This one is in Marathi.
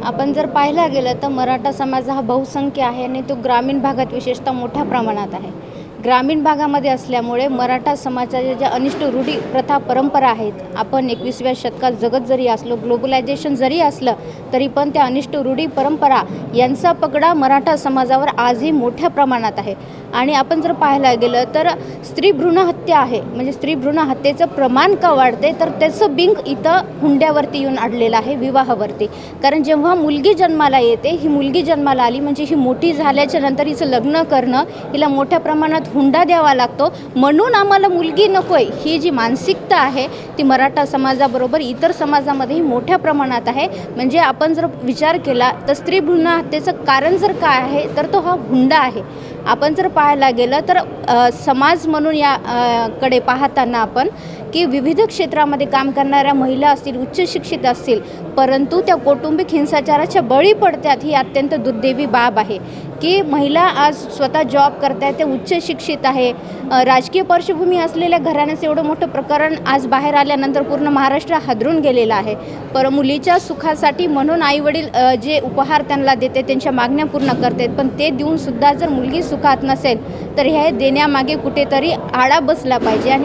आपण जर पाहायला गेलं तर मराठा समाज हा बहुसंख्य आहे आणि तो ग्रामीण भागात विशेषतः मोठ्या प्रमाणात आहे। ग्रामीण भागामध्ये असल्यामुळे मराठा समाजाच्या ज्या अनिष्ट रूढी प्रथा परंपरा आहेत, आपण 21व्या शतकात जगत जरी असलो, ग्लोबलायझेशन जरी असलं तरी पण त्या अनिष्ट रूढी परंपरा यांचा पगडा मराठा समाजावर आजही मोठ्या प्रमाणात आहे। आणि आपण जर पाहायला गेलं तर स्त्री भ्रूण हत्या आहे, म्हणजे स्त्री भ्रूण हत्येचं प्रमाण का वाढते तर त्याचं बिंग इथं हुंड्यावरती येऊन अडलेलं आहे, विवाहावरती। कारण जेव्हा मुलगी जन्माला येते, ही मुलगी जन्माला आली म्हणजे ही मोठी झाल्याच्या नंतर हिचं लग्न करणं, हिला मोठ्या प्रमाणात हुंडा द्यावा लागतो, म्हणून आम्हाला मुलगी नकोय ही जी मानसिकता आहे ती मराठा समाजाबरोबर इतर समाजामध्येही मोठ्या प्रमाणात आहे। म्हणजे आपण जर विचार केला तर स्त्री भ्रूण हत्येचं कारण जर काय आहे तर तो हा हुंडा आहे। आपण जर पाहायला गेलं तर समाज म्हणून या कडे पाहताना आपण की विविध क्षेत्रामध्ये काम करणाऱ्या महिला असतील, उच्च शिक्षित असतील, परंतु त्या कौटुंबिक हिंसाचाराच्या बळी पडतात ही अत्यंत दुर्दैवी बाब आहे। की महिला आज स्वतः जॉब करतात, ते उच्च शिक्षित आहे, राजकीय पार्श्वभूमी असलेल्या घराण्याचं एवढं मोठं प्रकरण आज बाहेर आल्यानंतर पूर्ण महाराष्ट्र हादरून गेलेलं आहे। पर मुलीच्या सुखासाठी म्हणून आईवडील जे उपहार त्यांना देते, त्यांच्या मागण्या पूर्ण करतात, पण ते देऊन सुद्धा जर मुलगी सुखात नसेल तर हे देण्यामागे कुठेतरी आळा बसला पाहिजे। आणि